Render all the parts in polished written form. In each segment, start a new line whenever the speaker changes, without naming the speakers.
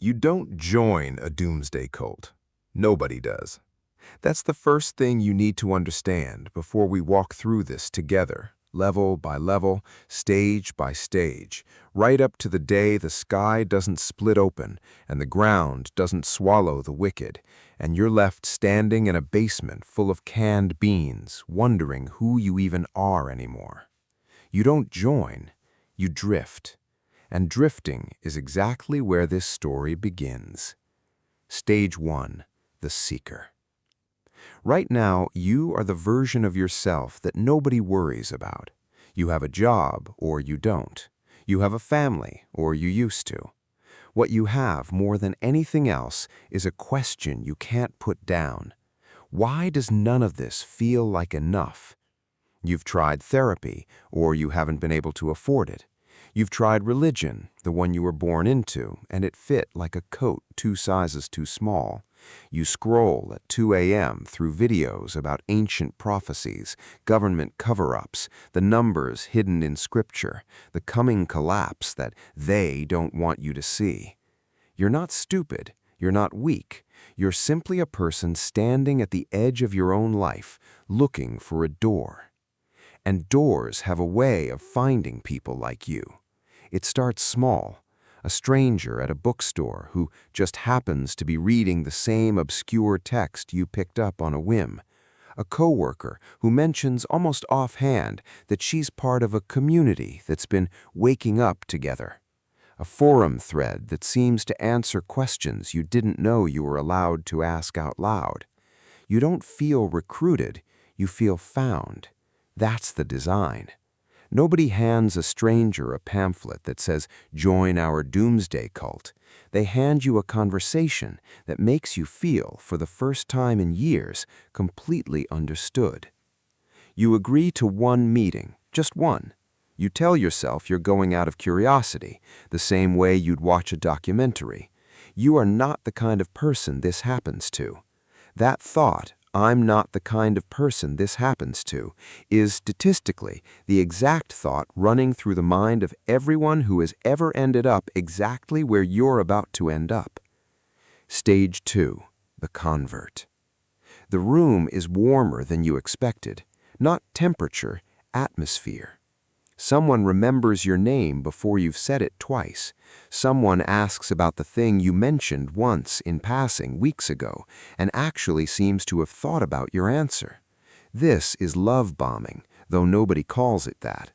You don't join a doomsday cult. Nobody does. That's the first thing you need to understand before we walk through this together, level by level, stage by stage, right up to the day the sky doesn't split open and the ground doesn't swallow the wicked, and you're left standing in a basement full of canned beans, wondering who you even are anymore. You don't join, you drift. And drifting is exactly where this story begins. Stage 1, the seeker. Right now, you are the version of yourself that nobody worries about. You have a job, or you don't. You have a family, or you used to. What you have more than anything else is a question you can't put down. Why does none of this feel like enough? You've tried therapy, or you haven't been able to afford it. You've tried religion, the one you were born into, and it fit like a coat 2 sizes too small. You scroll at 2 a.m. through videos about ancient prophecies, government cover-ups, the numbers hidden in scripture, the coming collapse that they don't want you to see. You're not stupid. You're not weak. You're simply a person standing at the edge of your own life, looking for a door. And doors have a way of finding people like you. It starts small, a stranger at a bookstore who just happens to be reading the same obscure text you picked up on a whim, a coworker who mentions almost offhand that she's part of a community that's been waking up together, a forum thread that seems to answer questions you didn't know you were allowed to ask out loud. You don't feel recruited, you feel found. That's the design. Nobody hands a stranger a pamphlet that says, "Join our doomsday cult." They hand you a conversation that makes you feel, for the first time in years, completely understood. You agree to one meeting, just one. You tell yourself you're going out of curiosity, the same way you'd watch a documentary. You are not the kind of person this happens to. That thought, "I'm not the kind of person this happens to," is statistically the exact thought running through the mind of everyone who has ever ended up exactly where you're about to end up. Stage 2, the convert. The room is warmer than you expected, not temperature, atmosphere. Someone remembers your name before you've said it twice. Someone asks about the thing you mentioned once in passing weeks ago and actually seems to have thought about your answer. This is love bombing, though nobody calls it that.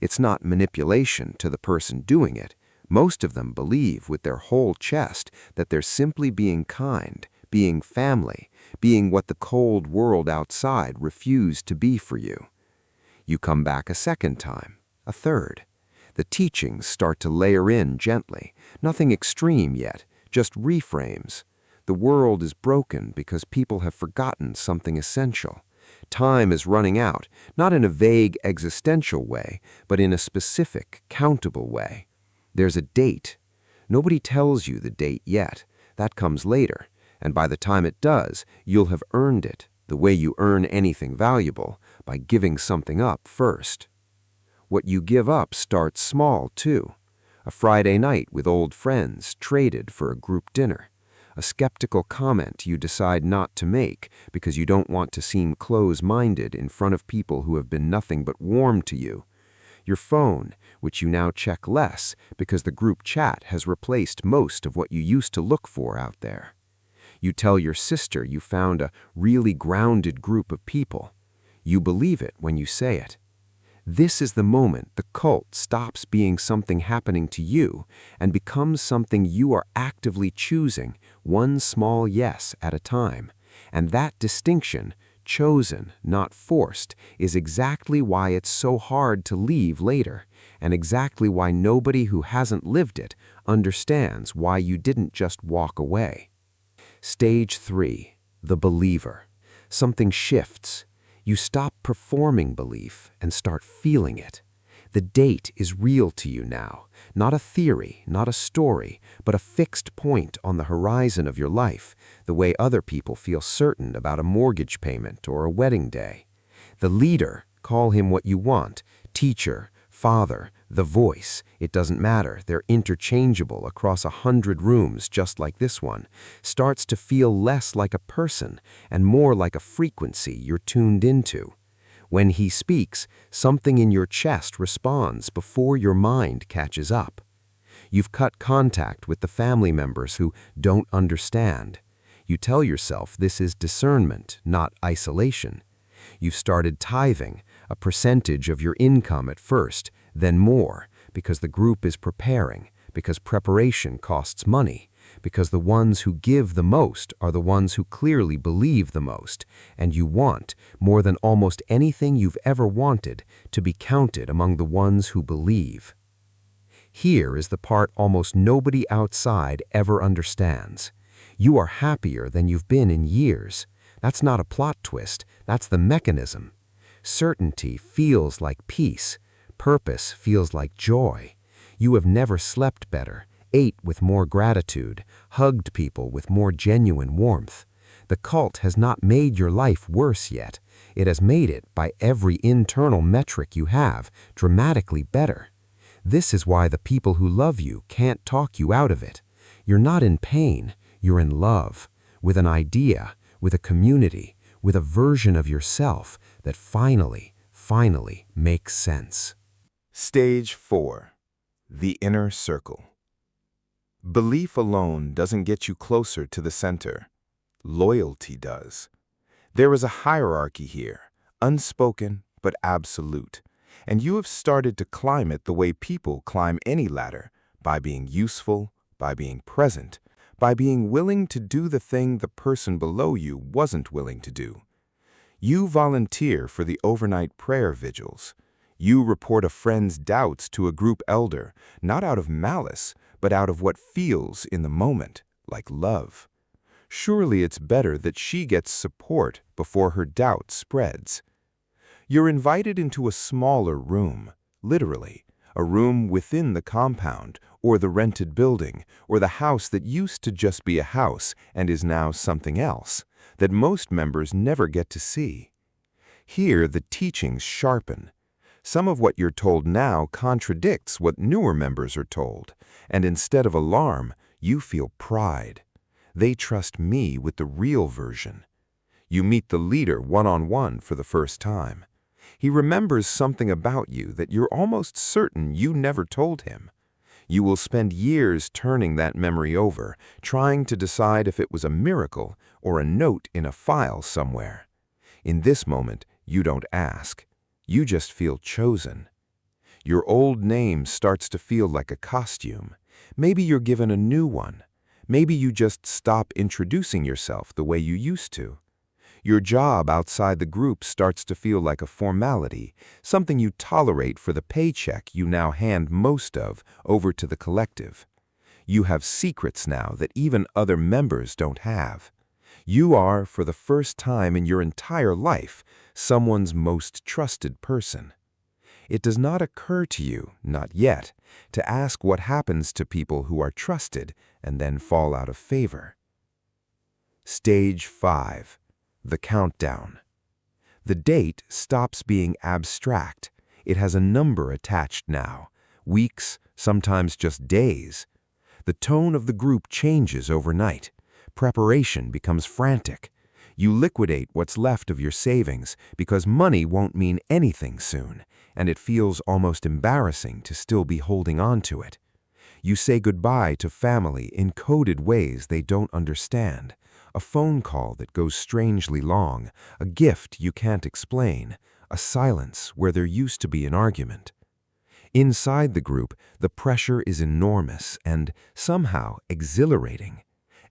It's not manipulation to the person doing it. Most of them believe with their whole chest that they're simply being kind, being family, being what the cold world outside refused to be for you. You come back a second time, a third. The teachings start to layer in gently, nothing extreme yet, just reframes. The world is broken because people have forgotten something essential. Time is running out, not in a vague existential way, but in a specific, countable way. There's a date. Nobody tells you the date yet. That comes later, and by the time it does, you'll have earned it, the way you earn anything valuable, by giving something up first. What you give up starts small, too. A Friday night with old friends traded for a group dinner. A skeptical comment you decide not to make because you don't want to seem close-minded in front of people who have been nothing but warm to you. Your phone, which you now check less because the group chat has replaced most of what you used to look for out there. You tell your sister you found a really grounded group of people. You believe it when you say it. This is the moment the cult stops being something happening to you and becomes something you are actively choosing, one small yes at a time. And that distinction, chosen, not forced, is exactly why it's so hard to leave later, and exactly why nobody who hasn't lived it understands why you didn't just walk away. Stage 3, the believer. Something shifts. You stop performing belief and start feeling it. The date is real to you now, not a theory, not a story, but a fixed point on the horizon of your life, the way other people feel certain about a mortgage payment or a wedding day. The leader, call him what you want, teacher,
father, the voice, it doesn't matter, they're interchangeable across 100 rooms just like this one, starts to feel less like a person and more like a frequency you're tuned into. When he speaks, something in your chest responds before your mind catches up. You've cut contact with the family members who don't understand. You tell yourself this is discernment, not isolation. You've started tithing, a percentage of your income at first, then more, because the group is preparing, because preparation costs money, because the ones who give the most are the ones who clearly believe the most, and you want, more than almost anything you've ever wanted, to be counted among the ones who believe. Here is the part almost nobody outside ever understands. You are happier than you've been in years. That's not a plot twist, that's the mechanism. Certainty feels like peace. Purpose feels like joy. You have never slept better, ate with more gratitude, hugged people with more genuine warmth. The cult has not made your life worse yet. It has made it, by every internal metric you have, dramatically better. This is why the people who love you can't talk you out of it. You're not in pain, you're in love, with an idea, with a community, with a version of yourself that finally makes sense.
Stage 4. The inner circle. Belief alone doesn't get you closer to the center. Loyalty does. There is a hierarchy here, unspoken but absolute, and you have started to climb it the way people climb any ladder, by being useful, by being present, by being willing to do the thing the person below you wasn't willing to do. You volunteer for the overnight prayer vigils. You report a friend's doubts to a group elder, not out of malice, but out of what feels in the moment, like love. Surely it's better that she gets support before her doubt spreads. You're invited into a smaller room, literally, a room within the compound, or the rented building, or the house that used to just be a house and is now something else, that most members never get to see. Here the teachings sharpen. Some of what you're told now contradicts what newer members are told, and instead of alarm, you feel pride. They trust me with the real version. You meet the leader one-on-one for the first time. He remembers something about you that you're almost certain you never told him. You will spend years turning that memory over, trying to decide if it was a miracle or a note in a file somewhere. In this moment, you don't ask. You just feel chosen. Your old name starts to feel like a costume. Maybe you're given a new one. Maybe you just stop introducing yourself the way you used to. Your job outside the group starts to feel like a formality, something you tolerate for the paycheck you now hand most of over to the collective. You have secrets now that even other members don't have. You are, for the first time in your entire life, someone's most trusted person. It does not occur to you, not yet, to ask what happens to people who are trusted and then fall out of favor. Stage 5. The countdown. The date stops being abstract. It has a number attached now. Weeks, sometimes just days. The tone of the group changes overnight. Preparation becomes frantic. You liquidate what's left of your savings because money won't mean anything soon, and it feels almost embarrassing to still be holding on to it. You say goodbye to family in coded ways they don't understand. A phone call that goes strangely long, a gift you can't explain, a silence where there used to be an argument. Inside the group, the pressure is enormous and somehow exhilarating.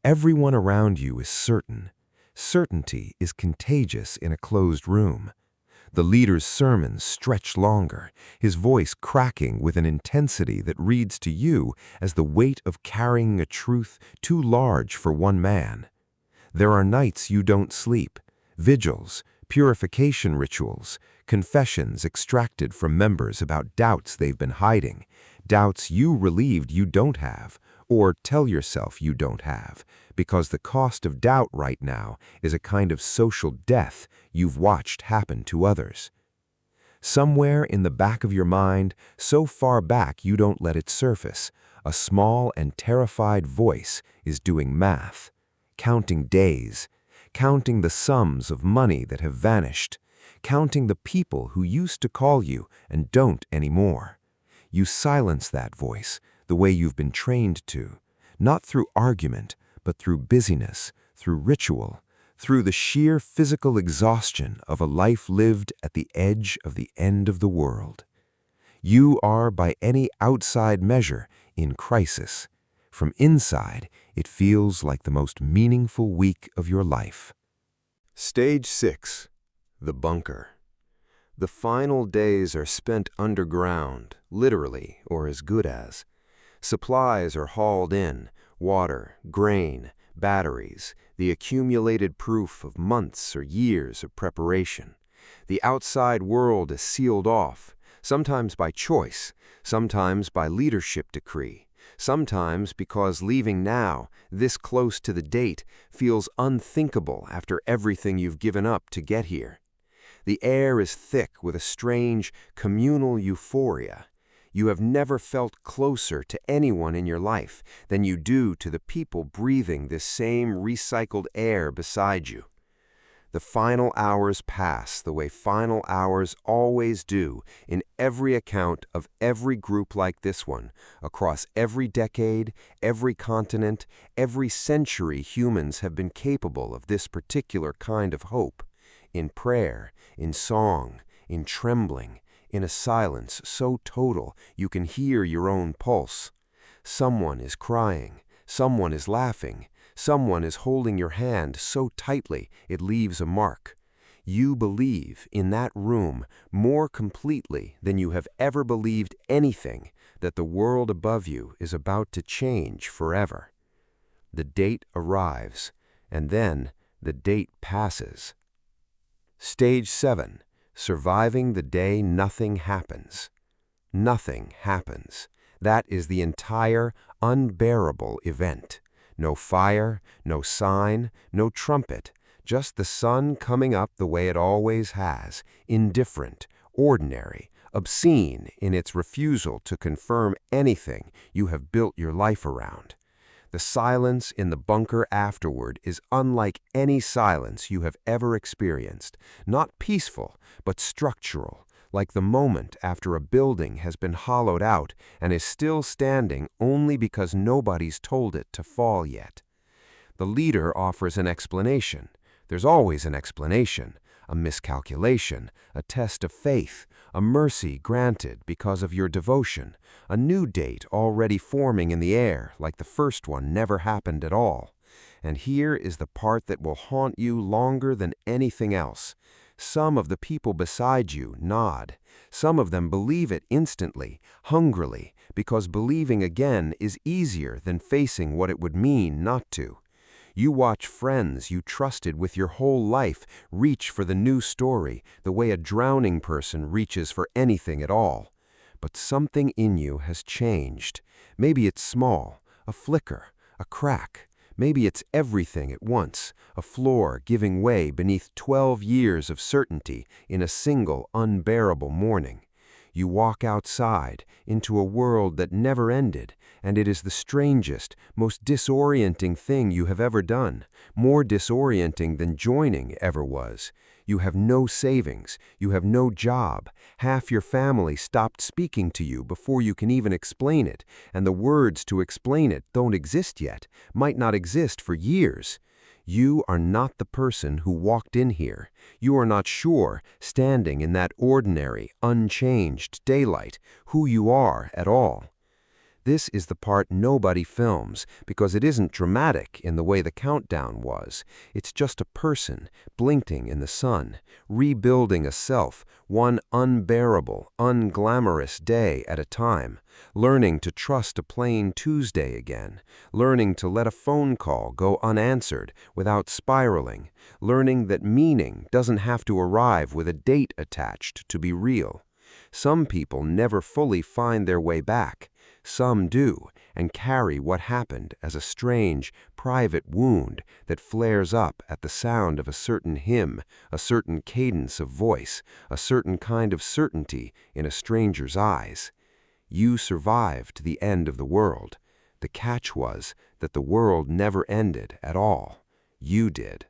Everyone around you is certain. Certainty is contagious in a closed room. The leader's sermons stretch longer, his voice cracking with an intensity that reads to you as the weight of carrying a truth too large for one man. There are nights you don't sleep, vigils, purification rituals, confessions extracted from members about doubts they've been hiding, doubts you relieved you don't have, or tell yourself you don't have, because the cost of doubt right now is a kind of social death you've watched happen to others.
Somewhere in the back of your mind, so far back you don't let it surface, a small and terrified voice is doing math, counting days, counting the sums of money that have vanished, counting the people who used to call you and don't anymore. You silence that voice the way you've been trained to, not through argument, but through busyness, through ritual, through the sheer physical exhaustion of a life lived at the edge of the end of the world. You are, by any outside measure, in crisis. From inside, it feels like the most meaningful week of your life.
Stage 6. The bunker. The final days are spent underground, literally, or as good as. Supplies are hauled in, water, grain, batteries, the accumulated proof of months or years of preparation. The outside world is sealed off, sometimes by choice, sometimes by leadership decree, sometimes because leaving now, this close to the date, feels unthinkable after everything you've given up to get here. The air is thick with a strange, communal euphoria. You have never felt closer to anyone in your life than you do to the people breathing this same recycled air beside you. The final hours pass the way final hours always do in every account of every group like this one, across every decade, every continent, every century humans have been capable of this particular kind of hope. In prayer, in song, in trembling, in a silence so total you can hear your own pulse. Someone is crying, someone is laughing, someone is holding your hand so tightly it leaves a mark. You believe in that room more completely than you have ever believed anything that the world above you is about to change forever. The date arrives, and then the date passes. Stage 7. Surviving the day nothing happens. Nothing happens. That is the entire, unbearable event. No fire, no sign, no trumpet, just the sun coming up the way it always has, indifferent, ordinary, obscene in its refusal to confirm anything you have built your life around. The silence in the bunker afterward is unlike any silence you have ever experienced, not peaceful, but structural, like the moment after a building has been hollowed out and is still standing only because nobody's told it to fall yet. The leader offers an explanation. There's always an explanation, a miscalculation, a test of faith, a mercy granted because of your devotion, a new date already forming in the air like the first one never happened at all. And here is the part that will haunt you longer than anything else. Some of the people beside you nod. Some of them believe it instantly, hungrily, because believing again is easier than facing what it would mean not to. You watch friends you trusted with your whole life reach for the new story the way a drowning person reaches for anything at all. But something in you has changed. Maybe it's small, a flicker, a crack. Maybe it's everything at once, a floor giving way beneath 12 years of certainty in a single unbearable morning. You walk outside into a world that never ended, and it is the strangest, most disorienting thing you have ever done, more disorienting than joining ever was. You have no savings, you have no job, half your family stopped speaking to you before you can even explain it, and the words to explain it don't exist yet, might not exist for years. You are not the person who walked in here. You are not sure, standing in that ordinary, unchanged daylight, who you are at all. This is the part nobody films because it isn't dramatic in the way the countdown was. It's just a person, blinking in the sun, rebuilding a self, one unbearable, unglamorous day at a time, learning to trust a plain Tuesday again, learning to let a phone call go unanswered without spiraling, learning that meaning doesn't have to arrive with a date attached to be real. Some people never fully find their way back.
Some do, and carry what happened as a strange, private wound that flares up at the sound of a certain hymn, a certain cadence of voice, a certain kind of certainty in a stranger's eyes. You survived to the end of the world. The catch was that the world never ended at all. You did.